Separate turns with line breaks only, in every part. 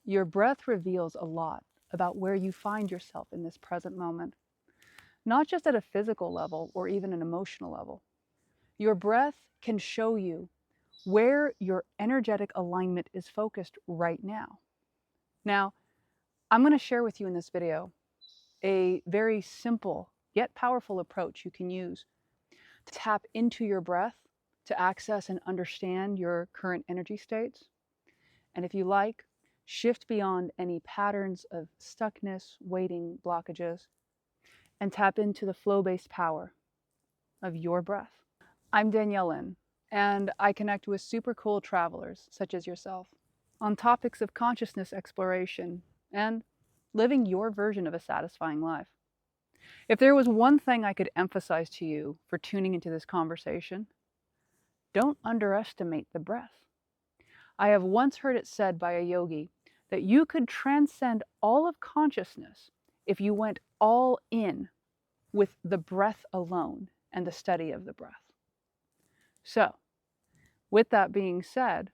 Your breath reveals a lot about where you find yourself in this present moment, not just at a physical level or even an emotional level. Your breath can show you where your energetic alignment is focused right now. Now, I'm going to share with you in this video a very simple yet powerful approach you can use to tap into your breath to access and understand your current energy states. And if you like, shift beyond any patterns of stuckness, waiting, blockages, and tap into the flow-based power of your breath. I'm Danielle Lynn, and I connect with super cool travelers such as yourself on topics of consciousness exploration and living your version of a satisfying life. If there was one thing I could emphasize to you for tuning into this conversation, don't underestimate the breath. I have once heard it said by a yogi that you could transcend all of consciousness if you went all in with the breath alone and the study of the breath. So, with that being said,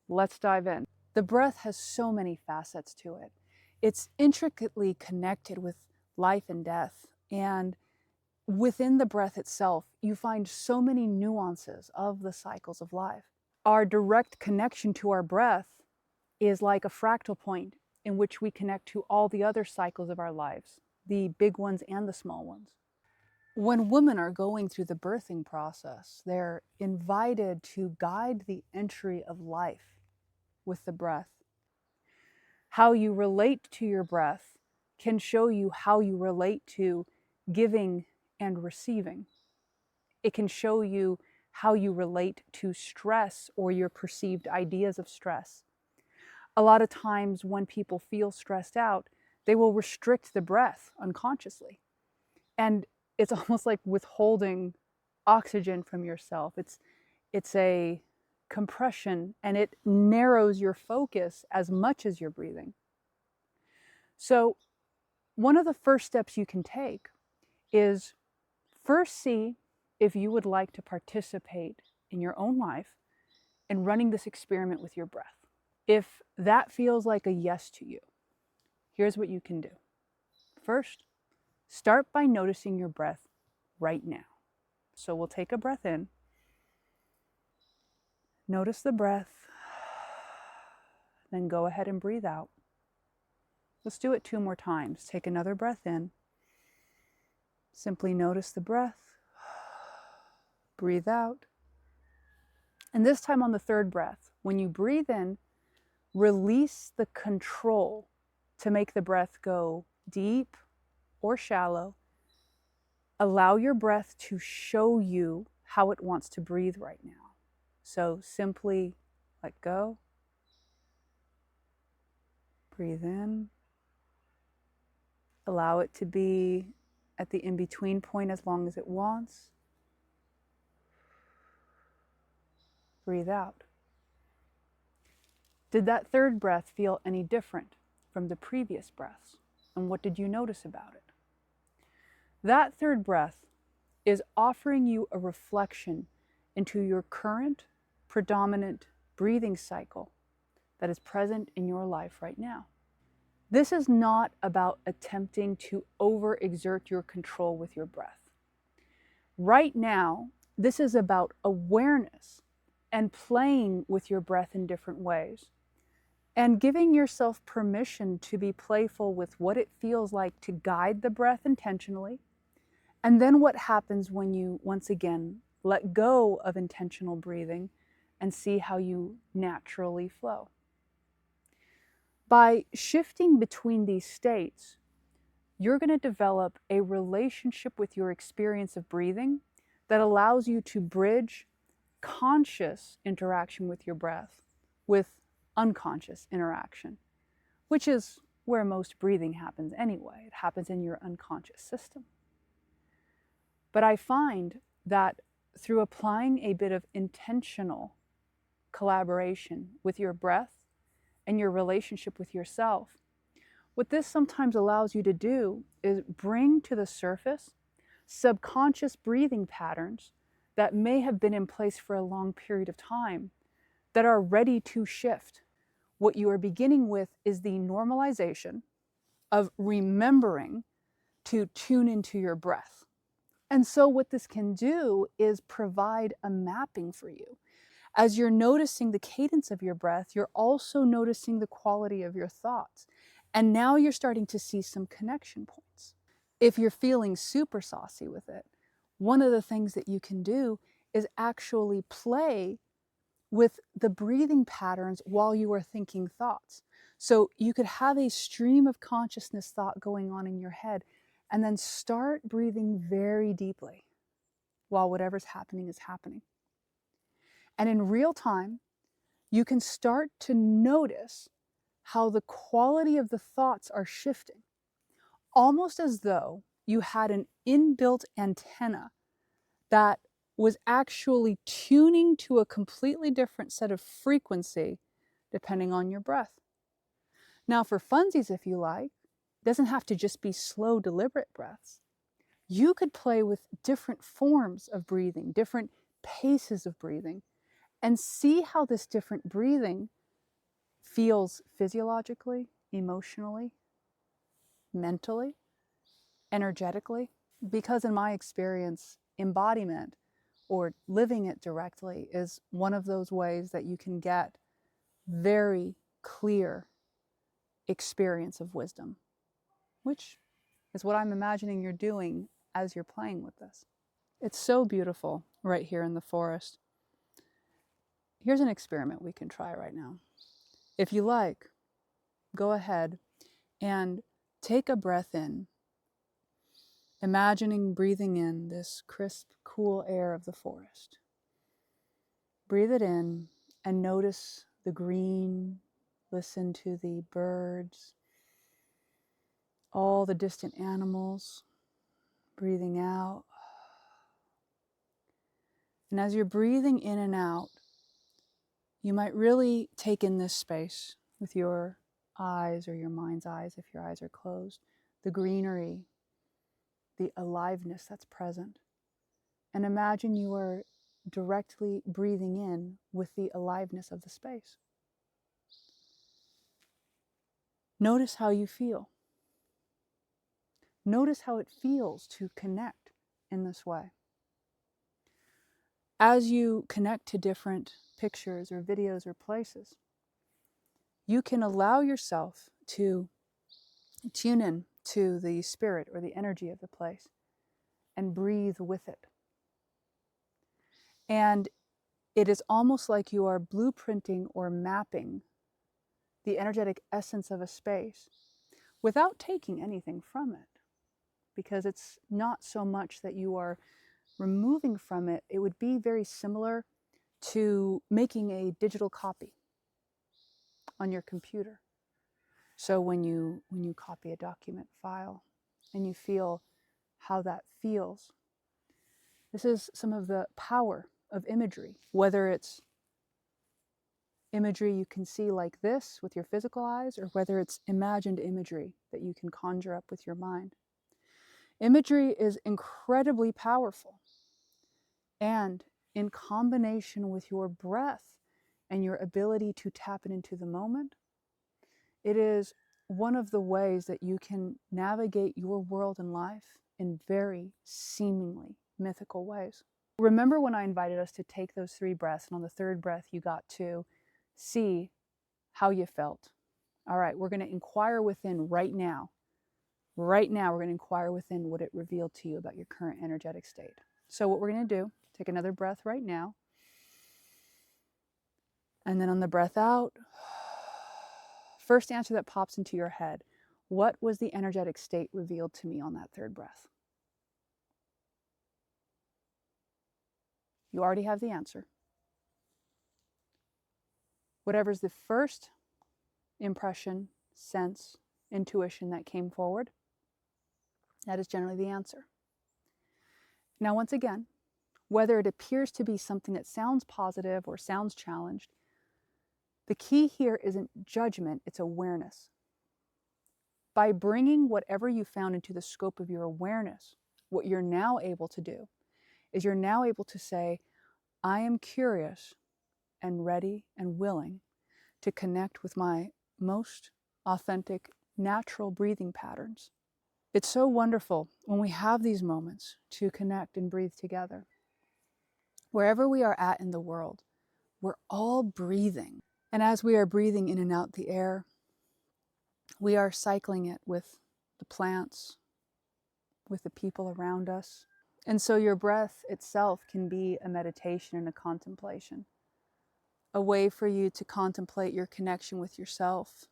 let's dive in. The breath has so many facets to it. It's intricately connected with life and death. And within the breath itself, you find so many nuances of the cycles of life. Our direct connection to our breath is like a fractal point in which we connect to all the other cycles of our lives, the big ones and the small ones. When women are going through the birthing process, they're invited to guide the entry of life with the breath. How you relate to your breath can show you how you relate to giving and receiving. It can show you how you relate to stress or your perceived ideas of stress. A lot of times when people feel stressed out, they will restrict the breath unconsciously. And it's almost like withholding oxygen from yourself. It's a compression, and it narrows your focus as much as you're breathing. So one of the first steps you can take is first see if you would like to participate in your own life in running this experiment with your breath. If that feels like a yes to you, here's what you can do. First, start by noticing your breath right now. So we'll take a breath in. Notice the breath. Then go ahead and breathe out. Let's do it 2 more times. Take another breath in. Simply notice the breath. Breathe out. And this time on the 3rd breath, when you breathe in, release the control to make the breath go deep or shallow. Allow your breath to show you how it wants to breathe right now. So simply let go. Breathe in. Allow it to be at the in-between point as long as it wants. Breathe out. Did that 3rd breath feel any different from the previous breaths? And what did you notice about it? That 3rd breath is offering you a reflection into your current predominant breathing cycle that is present in your life right now. This is not about attempting to overexert your control with your breath. Right now, this is about awareness and playing with your breath in different ways and giving yourself permission to be playful with what it feels like to guide the breath intentionally, and then what happens when you, once again, let go of intentional breathing and see how you naturally flow. By shifting between these states, you're going to develop a relationship with your experience of breathing that allows you to bridge conscious interaction with your breath with unconscious interaction, which is where most breathing happens anyway. It happens in your unconscious system. But I find that through applying a bit of intentional collaboration with your breath and your relationship with yourself, what this sometimes allows you to do is bring to the surface subconscious breathing patterns that may have been in place for a long period of time that are ready to shift what you are beginning with is the normalization of remembering to tune into your breath. And so what this can do is provide a mapping for you. As you're noticing the cadence of your breath, you're also noticing the quality of your thoughts. And now you're starting to see some connection points. If you're feeling super saucy with it, one of the things that you can do is actually play with the breathing patterns while you are thinking thoughts. So you could have a stream of consciousness thought going on in your head, and then start breathing very deeply while whatever's happening is happening. And in real time, you can start to notice how the quality of the thoughts are shifting, almost as though you had an inbuilt antenna that was actually tuning to a completely different set of frequency depending on your breath. Now, for funsies, if you like, it doesn't have to just be slow, deliberate breaths. You could play with different forms of breathing, different paces of breathing, and see how this different breathing feels physiologically, emotionally, mentally, energetically. Because in my experience, embodiment or living it directly is one of those ways that you can get very clear experience of wisdom, which is what I'm imagining you're doing as you're playing with this. It's so beautiful right here in the forest. Here's an experiment we can try right now. If you like, go ahead and take a breath in, imagining breathing in this crisp, cool air of the forest. Breathe it in and notice the green, listen to the birds, all the distant animals. Breathing out. And as you're breathing in and out, you might really take in this space with your eyes or your mind's eyes if your eyes are closed, the greenery, the aliveness that's present. And imagine you are directly breathing in with the aliveness of the space. Notice how you feel. Notice how it feels to connect in this way. As you connect to different pictures or videos or places, you can allow yourself to tune in to the spirit or the energy of the place and breathe with it. And it is almost like you are blueprinting or mapping the energetic essence of a space without taking anything from it, because it's not so much that you are removing from it. It would be very similar to making a digital copy on your computer. So when you copy a document file and you feel how that feels, this is some of the power of imagery, whether it's imagery you can see like this with your physical eyes, or whether it's imagined imagery that you can conjure up with your mind. Imagery is incredibly powerful, and in combination with your breath and your ability to tap it into the moment, it is one of the ways that you can navigate your world and life in very seemingly mythical ways. Remember when I invited us to take those 3 breaths, and on the 3rd breath you got to see how you felt. All right, we're going to inquire within right now. Right now, we're going to inquire within what it revealed to you about your current energetic state. So what we're going to do, take another breath right now. And then on the breath out, first answer that pops into your head. What was the energetic state revealed to me on that 3rd breath? You already have the answer. Whatever's the first impression, sense, intuition that came forward, that is generally the answer. Now, once again, whether it appears to be something that sounds positive or sounds challenged, the key here isn't judgment, it's awareness. By bringing whatever you found into the scope of your awareness, what you're now able to do is you're now able to say, I am curious and ready and willing to connect with my most authentic, natural breathing patterns. It's so wonderful when we have these moments to connect and breathe together. Wherever we are at in the world, we're all breathing. And as we are breathing in and out the air, we are cycling it with the plants, with the people around us. And so your breath itself can be a meditation and a contemplation, a way for you to contemplate your connection with yourself,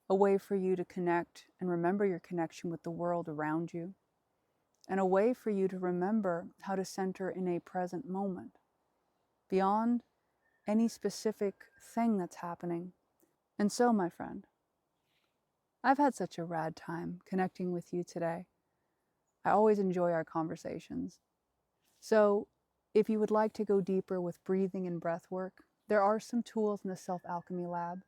a way for you to connect and remember your connection with the world around you, and a way for you to remember how to center in a present moment, beyond any specific thing that's happening. And so, my friend, I've had such a rad time connecting with you today. I always enjoy our conversations. So, if you would like to go deeper with breathing and breath work, there are some tools in the Self-Alchemy Lab,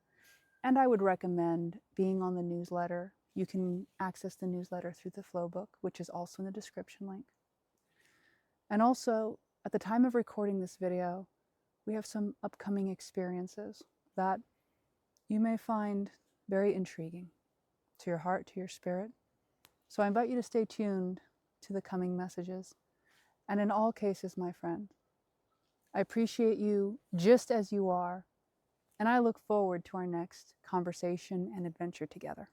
and I would recommend being on the newsletter. You can access the newsletter through the flow book, which is also in the description link. And also, at the time of recording this video, we have some upcoming experiences that you may find very intriguing to your heart, to your spirit. So I invite you to stay tuned to the coming messages. And in all cases, my friend, I appreciate you just as you are, and I look forward to our next conversation and adventure together.